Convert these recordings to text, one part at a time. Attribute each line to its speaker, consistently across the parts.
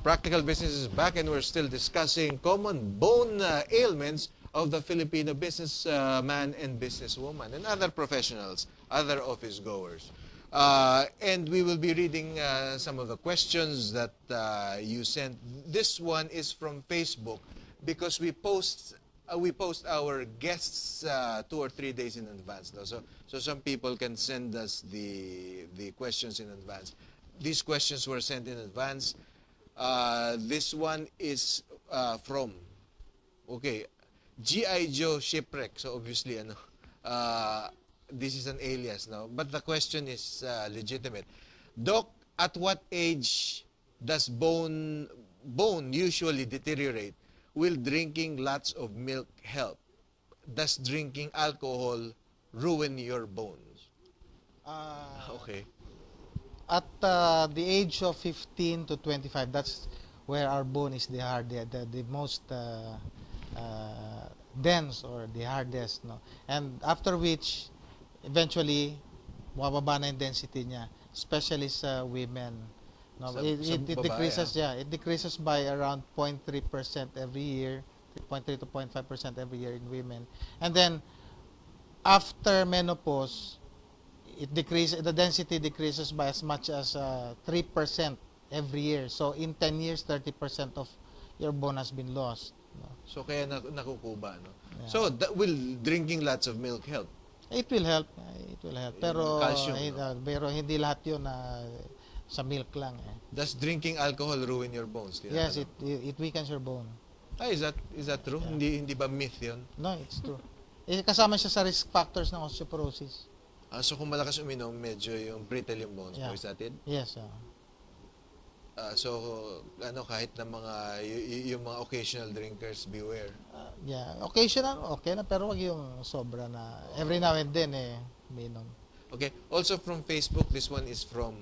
Speaker 1: Practical Business is back, and we're still discussing common bone ailments of the Filipino businessman and businesswoman and other professionals, other office goers. And we will be reading some of the questions that you sent. This one is from Facebook because we post our guests 2 or 3 days in advance. No? So some people can send us the questions in advance. These questions were sent in advance. This one is from, okay, G.I. Joe Shipwreck. So obviously, this is an alias, no? But the question is legitimate. Doc, at what age does bone usually deteriorate? Will drinking lots of milk help? Does drinking alcohol ruin your bones? Okay.
Speaker 2: At the age of 15 to 25, that's where our bone is the most dense or the hardest, no? And after which, eventually, mababa na yung density niya, especially sa women. No, it decreases, it decreases by around 0.3% every year, 0.3 to 0.5% every year in women. And then, after menopause, the density decreases by as much as 3% every year. So, in 10 years, 30% of your bone has been lost. No?
Speaker 1: So, kaya nakukuba, no? Yeah. So, will drinking lots of milk help?
Speaker 2: It will help. It will help. Pero,
Speaker 1: calcium, no?
Speaker 2: Pero hindi lahat yun sa milk lang.
Speaker 1: Does drinking alcohol ruin your bones?
Speaker 2: Yes, it weakens your bone.
Speaker 1: Is that true? Yeah. Hindi ba myth yun?
Speaker 2: No, it's true. Kasama siya sa risk factors ng osteoporosis.
Speaker 1: So kung malakas uminom, medyo yung brittle yung bones mo, is that it?
Speaker 2: Yes.
Speaker 1: So kahit na yung mga occasional drinkers, beware.
Speaker 2: Occasional, okay na, pero wag yung sobra na every now and then minom.
Speaker 1: Okay. Also from Facebook, this one is from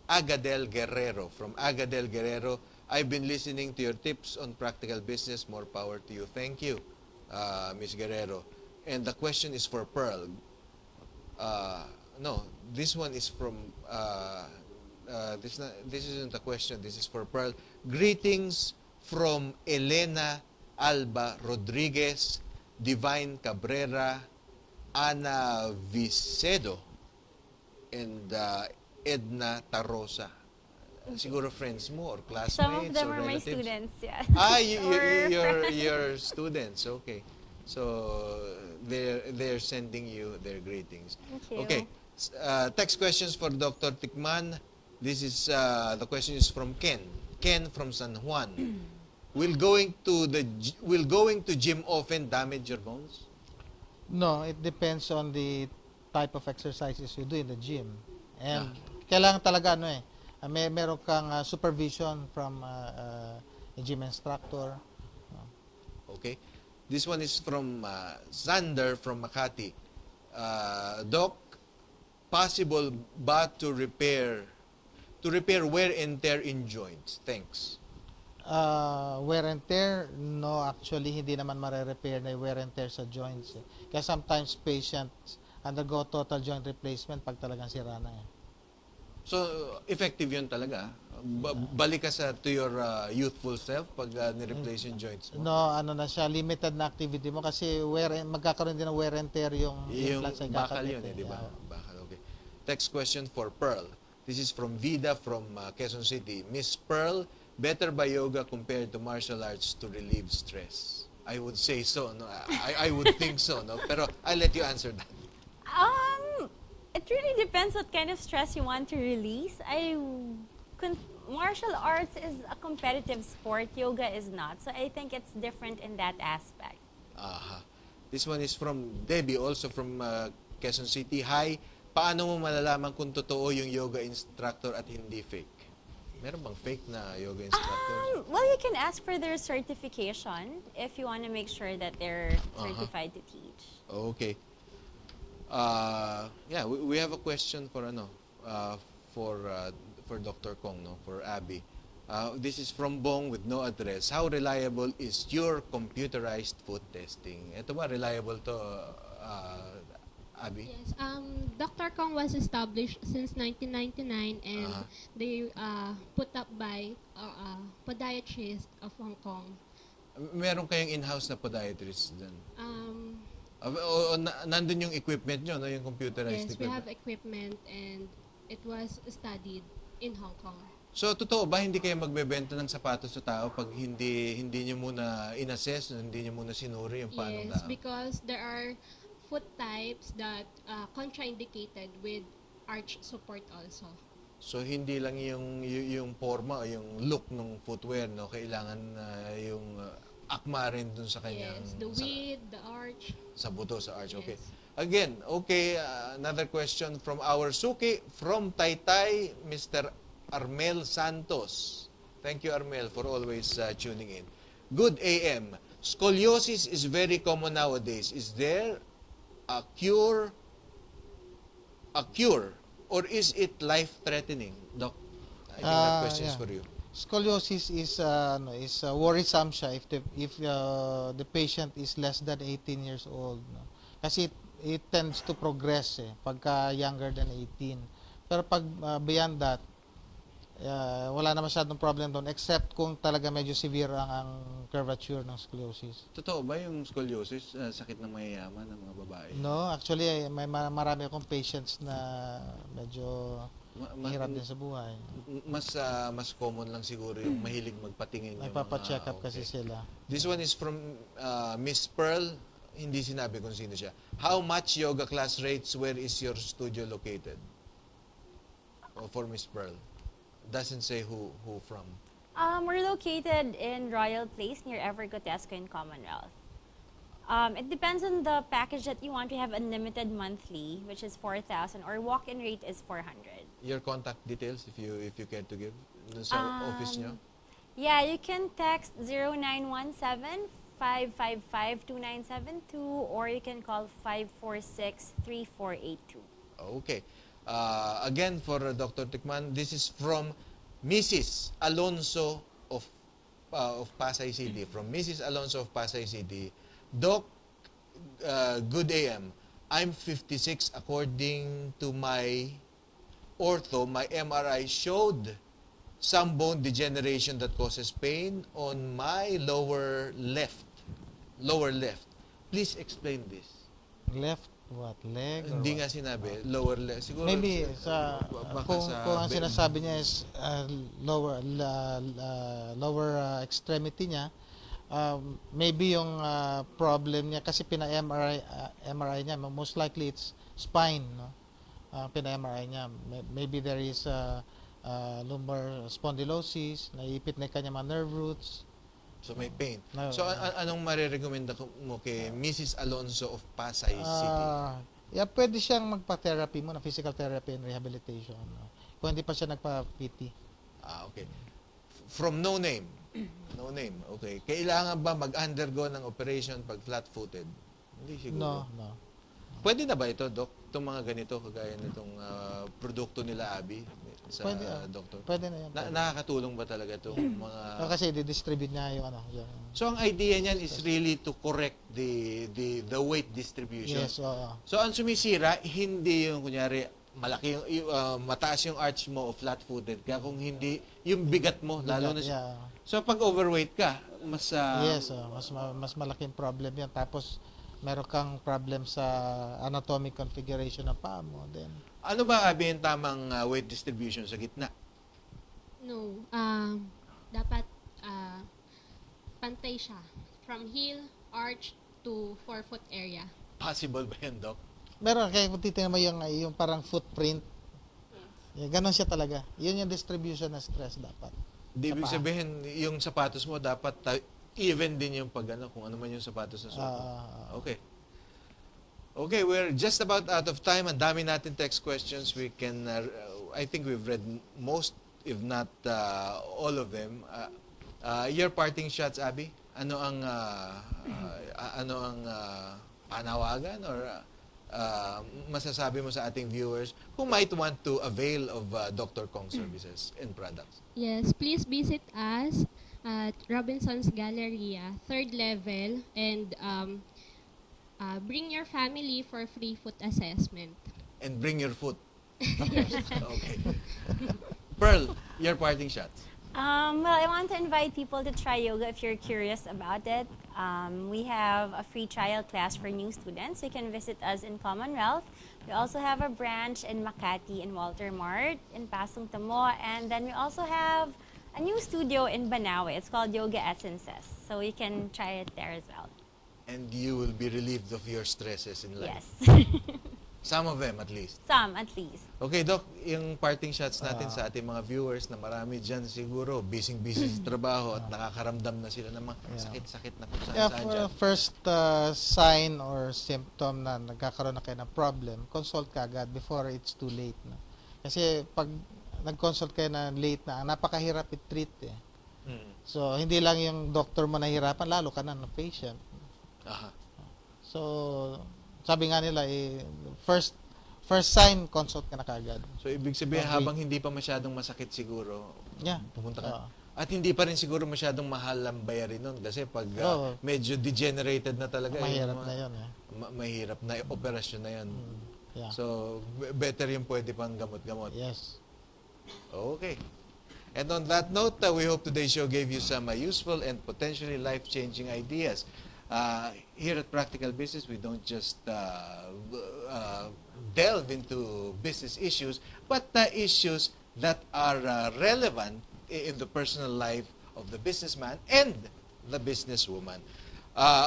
Speaker 1: Agadel Guerrero. From Agadel Guerrero, I've been listening to your tips on practical business. More power to you. Thank you, Ms. Guerrero. And the question is for Pearl. No, this one is from, this isn't a question, this is for Pearl. Greetings from Elena Alba Rodriguez, Divine Cabrera, Ana Vicedo, and Edna Tarosa. Siguro friends mo or classmates.
Speaker 3: Some of them
Speaker 1: or
Speaker 3: are
Speaker 1: relatives.
Speaker 3: My students, yeah.
Speaker 1: You're students, okay. So they're sending you their greetings.
Speaker 3: Thank you.
Speaker 1: Okay. Text questions for Dr. Tikman. This is the question is from Ken. Ken from San Juan. Will going to gym often damage your bones?
Speaker 2: No, it depends on the type of exercises you do in the gym. And kailangan talaga meron kang supervision from a gym instructor.
Speaker 1: Okay. This one is from Sander from Makati. Doc, possible ba to repair wear and tear in joints? Thanks.
Speaker 2: Wear and tear, no, actually hindi naman mare-repair na wear and tear sa joints. Kaya sometimes patients undergo total joint replacement pag talagang sira na.
Speaker 1: So, effective yun talaga? Balik ka to your youthful self pag ni-replace yung joints mo?
Speaker 2: No, na siya, limited na activity mo kasi magkakaroon din ng wear and tear yung implants.
Speaker 1: Yung bakal yun, di ba? Bakal, okay. Text question for Pearl. This is from Vida from Quezon City. Miss Pearl, better ba yoga compared to martial arts to relieve stress? I would say so, no? I would think so, no? Pero I'll let you answer that.
Speaker 3: It really depends what kind of stress you want to release. Martial arts is a competitive sport. Yoga is not. So I think it's different in that aspect.
Speaker 1: This one is from Debbie, also from Quezon City. Hi, paano mo malalaman kung totoo yung yoga instructor at hindi fake? Meron bang fake na yoga instructors?
Speaker 3: Well, you can ask for their certification if you want to make sure that they're certified to teach.
Speaker 1: Okay. Yeah, we have a question for for Dr. Kong, no, for Abby. This is from Bong with no address. How reliable is your computerized foot testing? Ito ba reliable to, Abby?
Speaker 4: Yes. Dr. Kong was established since 1999, and they put podiatrist of Hong Kong.
Speaker 1: Meron kayong in-house na podiatrist dyan?
Speaker 4: Um,
Speaker 1: Nandun yung equipment nyo, no? Yung computerized
Speaker 4: yes, we
Speaker 1: equipment?
Speaker 4: have equipment and it was studied in Hong Kong.
Speaker 1: So, totoo ba, hindi kayo magbebenta ng sapatos sa tao pag hindi nyo muna in-assess, hindi nyo muna sinuri yung paano
Speaker 4: Yes, because there are foot types that contraindicated with arch support also.
Speaker 1: So, hindi lang yung forma o yung look ng footwear, no? Kailangan yung akma rin dun sa kanyang...
Speaker 4: Yes, the width, the arch.
Speaker 1: Sa buto, sa arch. Okay.
Speaker 4: Yes.
Speaker 1: Again, okay, another question from our Suki. From Taytay, Mr. Armel Santos. Thank you, Armel, for always tuning in. Good AM. Scoliosis is very common nowadays. Is there a cure, or is it life-threatening? Doc, I think that question is
Speaker 2: Yeah.
Speaker 1: for you.
Speaker 2: Scoliosis is worrisome siya if the patient is less than 18 years old, no? Kasi it tends to progress pagka younger than 18. Pero pag beyond that, wala na masyadong problem doon except kung talaga medyo severe ang curvature ng scoliosis.
Speaker 1: Totoo ba yung scoliosis, sakit ng mayayaman ng mga babae?
Speaker 2: No, actually may marami akong patients na medyo mahirap din sa buhay.
Speaker 1: Mas common lang siguro yung mahilig magpatingin yung
Speaker 2: Nagpapa-check up
Speaker 1: okay.
Speaker 2: kasi sila.
Speaker 1: This one is from Miss Pearl. Hindi sinabi kung sino siya. How much yoga class rates? Where is your studio located? For Miss Pearl. Doesn't say who from.
Speaker 3: We're located in Royal Place near Evergotesco in Commonwealth. It depends on the package that you want. We have unlimited monthly, which is 4,000, or walk-in rate is 400.
Speaker 1: Your contact details if you care to give dun sa office nyo.
Speaker 3: Yeah, you can text 0917-555-2972, or you can call 546-3482.
Speaker 1: Okay. Again, for Dr. Tikman, this is from Mrs. Alonso of Pasay City. From Mrs. Alonso of Pasay City. Doc, good AM. I'm 56. According to my ortho, my MRI showed some bone degeneration that causes pain on my lower left. Please explain this.
Speaker 2: Left what? Leg? Or
Speaker 1: Hindi
Speaker 2: what?
Speaker 1: nga sinabi, lower left. Siguro,
Speaker 2: Maybe sa
Speaker 1: baka
Speaker 2: kung ang sinasabi niya is lower extremity niya, maybe yung problem niya kasi MRI niya, most likely it's spine, no? Pina-MRI niya, maybe there is lumbar spondylosis, naiipit na yung kanya mga nerve roots.
Speaker 1: So may pain.
Speaker 2: No.
Speaker 1: So anong marirekomenda mo kay Mrs. Alonso of Pasay City?
Speaker 2: Yeah, pwede siyang magpa-therapy muna, physical therapy and rehabilitation. No? Kung hindi pa siya nagpa-PT.
Speaker 1: Okay. From no name. No name. Okay. Kailangan ba mag-undergo ng operation pag flat-footed? Hindi siguro.
Speaker 2: No.
Speaker 1: Pwede na ba ito, Doc? Itong mga ganito, kagaya nitong produkto nila, Abby, sa
Speaker 2: Pwede,
Speaker 1: doktor?
Speaker 2: Pwede na yan. Pwede.
Speaker 1: Nakakatulong ba talaga itong mga...
Speaker 2: Kasi di-distribute niya yung
Speaker 1: So, ang idea niyan is really to correct the weight distribution.
Speaker 2: Yes, oo.
Speaker 1: So, ang sumisira, hindi yung, kunyari, malaki yung, mataas yung arch mo o flat-footed ka, kung hindi, yung bigat mo, lalo na
Speaker 2: Yeah.
Speaker 1: So, pag overweight ka, mas...
Speaker 2: Yes, mas malaking problem yan. Tapos, meron kang problem sa anatomic configuration ng paa mo. Then,
Speaker 1: ano ba, Abby, yung tamang weight distribution sa gitna?
Speaker 4: No, dapat pantay siya. From heel, arch to forefoot area.
Speaker 1: Possible ba yan, Doc?
Speaker 2: meron, kaya kung titingnan mo yung parang footprint, ganon siya talaga. Yun yung distribution ng stress dapat.
Speaker 1: Di ibig
Speaker 2: paa.
Speaker 1: sabihin, yung sapatos mo dapat even din yung pag kung ano man yung sapatos na suot mo. Okay. Okay, we're just about out of time. Ang dami natin text questions. We can, I think we've read most, if not all of them. Your parting shots, Abby? Ano ang panawagan or masasabi mo sa ating viewers who might want to avail of Dr. Kong services and products?
Speaker 4: Yes, please visit us at Robinson's Galleria, 3rd level, and bring your family for free foot assessment.
Speaker 1: And bring your foot. Okay. Pearl, your parting shots.
Speaker 3: Well, I want to invite people to try yoga if you're curious about it. We have a free trial class for new students. You can visit us in Commonwealth. We also have a branch in Makati, in Walter Mart, in Pasong Tamo, and then we also have a new studio in Banawe. It's called Yoga Essences, so you can try it there as well.
Speaker 1: And you will be relieved of your stresses in life.
Speaker 3: Yes.
Speaker 1: Some of them at least.
Speaker 3: Some, at least.
Speaker 1: Okay, Doc, yung parting shots natin sa ating mga viewers na marami dyan siguro, busy-busy sa trabaho at nakakaramdam na sila ng mga sakit-sakit na kung saan-saan dyan.
Speaker 2: First sign or symptom na nagkakaroon na kayo ng problem, consult ka agad before it's too late. No? Kasi pag nag-consult kayo na late na, napakahirap i-treat eh. So, hindi lang yung doctor mo nahihirapan, lalo ka na ng patient.
Speaker 1: Aha.
Speaker 2: So, sabi nga nila, first sign, consult ka na kagad.
Speaker 1: So, ibig sabihin, habang hindi pa masyadong masakit siguro, pumunta ka. At hindi pa rin siguro masyadong mahal ang bayarin nun. Kasi pag medyo degenerated na talaga,
Speaker 2: mahirap na yun.
Speaker 1: Mahirap na operasyon na yun.
Speaker 2: Yeah.
Speaker 1: So, better yung pwede pang gamot-gamot.
Speaker 2: Yes.
Speaker 1: Okay. And on that note, we hope today's show gave you some useful and potentially life-changing ideas. Here at Practical Business, we don't just delve into business issues, but issues that are relevant in the personal life of the businessman and the businesswoman.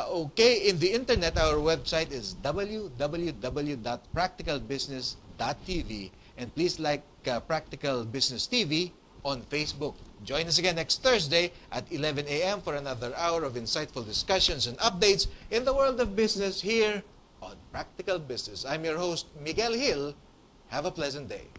Speaker 1: Okay, in the internet, our website is www.practicalbusiness.tv, and please like Practical Business TV on Facebook. Join us again next Thursday at 11 a.m. for another hour of insightful discussions and updates in the world of business here on Practical Business. I'm your host, Miguel Hill. Have a pleasant day.